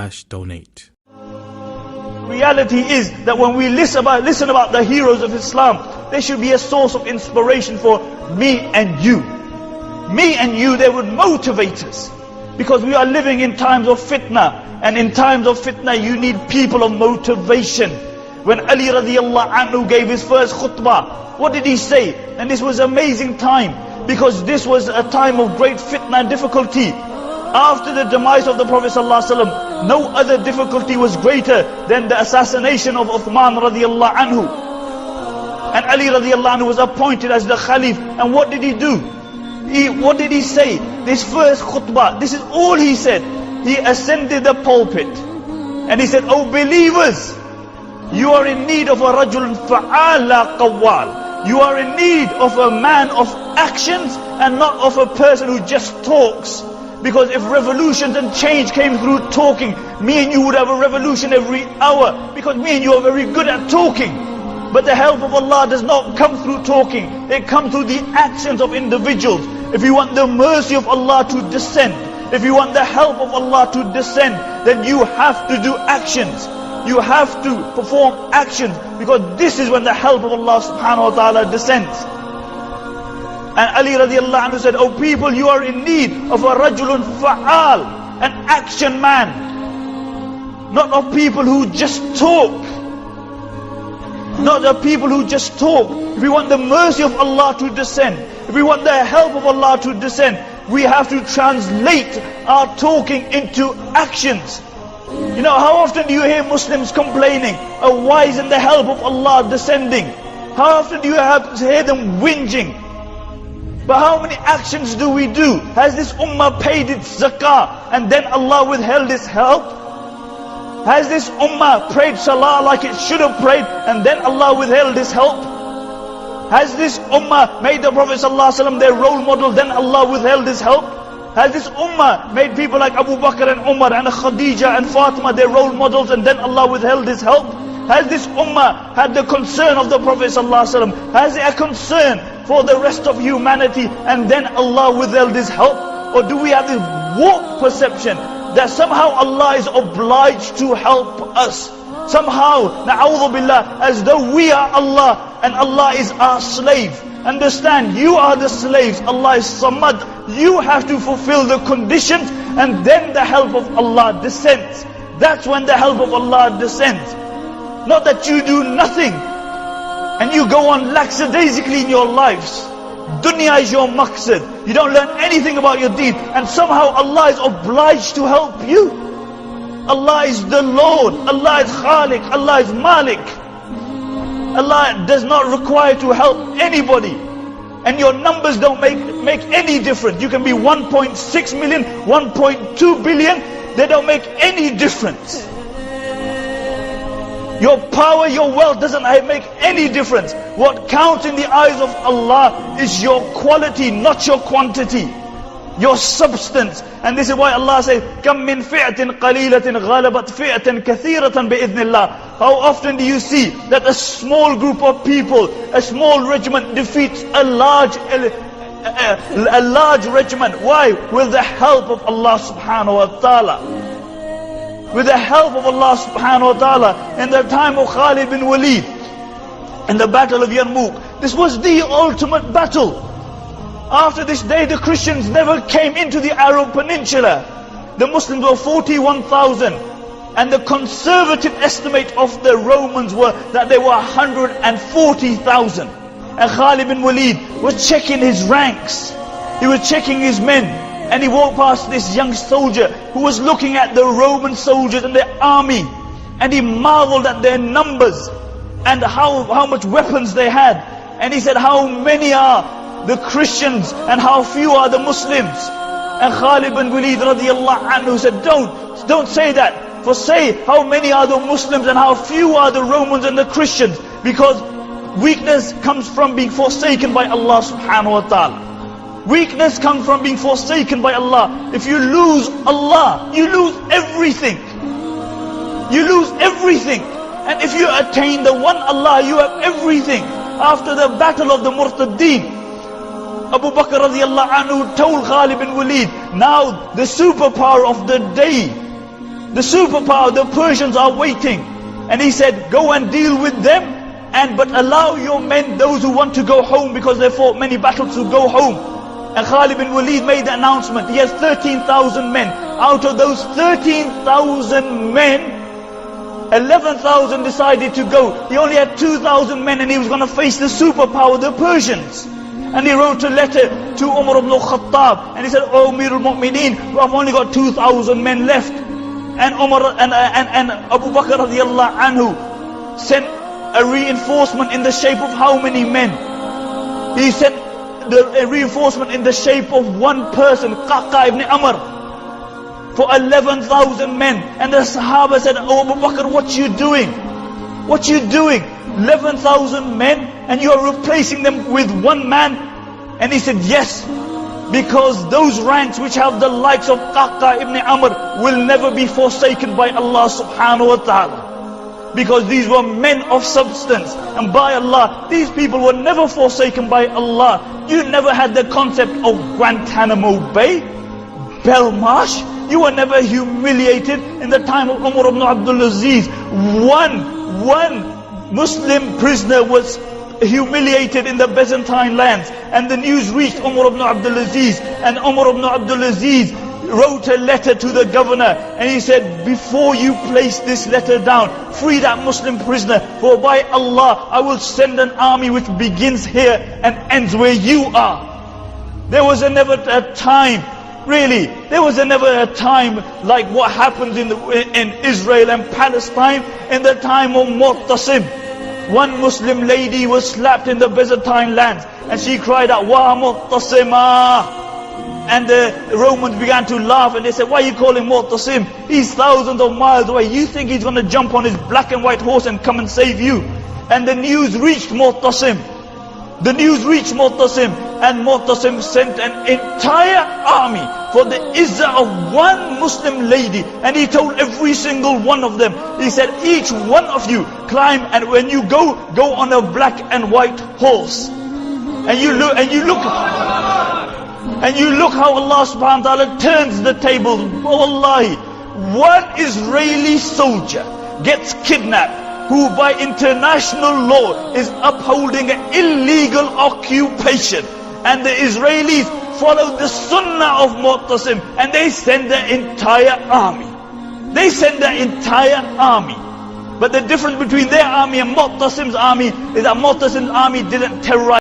www.GreensideDawah.com/donate. Reality is that when we listen about the heroes of Islam, they should be a source of inspiration for me and you. Me and you, they would motivate us. Because we are living in times of fitna. And in times of fitna, you need people of motivation. When Ali radiallahu anhu gave his first khutbah, what did he say? And this was an amazing time. Because this was a time of great fitna and difficulty. After the demise of the Prophet ﷺ, no other difficulty was greater than the assassination of Uthman radiallahu anhu. And Ali radiallahu anhu was appointed as the Khalif. And what did he do? What did he say? This first khutbah, this is all he said. He ascended the pulpit. And he said, "O believers, you are in need of a rajul fa'al la qawwal. You are in need of a man of actions and not of a person who just talks. Because if revolutions and change came through talking, me and you would have a revolution every hour. Because me and you are very good at talking. But the help of Allah does not come through talking. It comes through the actions of individuals. If you want the mercy of Allah to descend, if you want the help of Allah to descend, then you have to do actions. You have to perform actions, because this is when the help of Allah subhanahu wa ta'ala descends." And Ali radiallahu anhu said, "O people, you are in need of a rajulun fa'al, an action man. Not of people who just talk. Not of people who just talk. If we want the mercy of Allah to descend, if we want the help of Allah to descend, we have to translate our talking into actions." You know, how often do you hear Muslims complaining, "Oh, why isn't the help of Allah descending?" How often do you hear them whinging? But how many actions do we do? Has this ummah paid its zakah and then Allah withheld its help? Has this ummah prayed salah like it should have prayed and then Allah withheld His help? Has this ummah made the Prophet ﷺ their role model, then Allah withheld His help? Has this ummah made people like Abu Bakr and Umar and Khadija and Fatima their role models and then Allah withheld His help? Has this ummah had the concern of the Prophet ﷺ? Has it a concern for the rest of humanity and then Allah withheld His help? Or do we have this warped perception that somehow Allah is obliged to help us? Somehow, na'udhu billah, as though we are Allah and Allah is our slave. Understand, you are the slaves, Allah is Samad. You have to fulfill the conditions and then the help of Allah descends. That's when the help of Allah descends. Not that you do nothing and you go on lackadaisically in your lives. Dunya is your maqsad. You don't learn anything about your deen and somehow Allah is obliged to help you. Allah is the Lord, Allah is Khaliq, Allah is Malik. Allah does not require to help anybody. And your numbers don't make any difference. You can be 1.6 million, 1.2 billion, they don't make any difference. Your power, your wealth doesn't make any difference. What counts in the eyes of Allah is your quality, not your quantity. Your substance. And this is why Allah says, "Kam min fi'atin qalilatin ghalabat fi'atan kathiratan bi'idhnillah." How often do you see that a small group of people, a small regiment defeats a large regiment? Why? With the help of Allah subhanahu wa ta'ala. With the help of Allah subhanahu wa ta'ala. In the time of Khalid bin Walid, in the battle of Yarmouk, this was the ultimate battle. After this day, the Christians never came into the Arab Peninsula. The Muslims were 41,000. And the conservative estimate of the Romans were that they were 140,000. And Khalid bin Walid was checking his ranks. He was checking his men. And he walked past this young soldier who was looking at the Roman soldiers and their army. And he marveled at their numbers and how much weapons they had. And he said, "How many are the Christians and how few are the Muslims?" And Khalid bin Walid radiallahu anhu said, Don't say that. For say, how many are the Muslims and how few are the Romans and the Christians? Because weakness comes from being forsaken by Allah subhanahu wa ta'ala. Weakness comes from being forsaken by Allah. If you lose Allah, you lose everything. You lose everything. And if you attain the one Allah, you have everything. After the battle of the Murtadeen, Abu Bakr radiallahu anhu told Khalid bin Walid, now the superpower of the day, The superpower, the Persians are waiting. And he said, go and deal with them, but allow your men, those who want to go home, because they fought many battles, to go home. And Khalid bin Walid made the announcement. He has 13,000 men. Out of those 13,000 men, 11,000 decided to go. He only had 2,000 men, and he was going to face the superpower, the Persians. And he wrote a letter to Umar ibn Khattab, and he said, "Oh Amir al-Mu'mineen, I've only got 2,000 men left." And Umar and Abu Bakr radiallahu anhu sent a reinforcement in the shape of how many men? He sent a reinforcement in the shape of one person, Qaqa ibn Amr, for 11,000 men. And the Sahaba said, "Oh Abu Bakr, what you doing? What you doing? 11,000 men, and you are replacing them with one man?" And he said, "Yes, because those ranks which have the likes of Qaqa ibn Amr will never be forsaken by Allah subhanahu wa ta'ala. Because these were men of substance, and by Allah, these people were never forsaken by Allah. You never had the concept of Guantanamo Bay, Belmarsh. You were never humiliated in the time of Umar ibn Abdul Aziz. One Muslim prisoner was humiliated in the Byzantine lands, and the news reached Umar ibn Abdul Aziz, and Umar ibn Abdul Aziz wrote a letter to the governor, and he said, "Before you place this letter down, free that Muslim prisoner, for by Allah I will send an army which begins here and ends where you are." There was never a time, really, there was never a time like what happens in Israel and Palestine in the time of Mu'tasim. One Muslim lady was slapped in the Byzantine lands, and she cried out, "Wa Mu'tasima!" And the Romans began to laugh, and they said, "Why are you calling Mu'tasim? He's thousands of miles away. You think he's going to jump on his black and white horse and come and save you?" And the news reached Mu'tasim. The news reached Mu'tasim, and Mu'tasim sent an entire army for the izzah of one Muslim lady. And he told every single one of them, he said, "Each one of you climb, and when you go on a black and white horse." And you look how Allah subhanahu wa ta'ala turns the tables. Wallahi, one Israeli soldier gets kidnapped, who by international law is upholding an illegal occupation. And the Israelis follow the sunnah of Mu'tasim, and they send the entire army. They send the entire army. But the difference between their army and Mu'tasim's army is that Mu'tasim's army didn't terrorize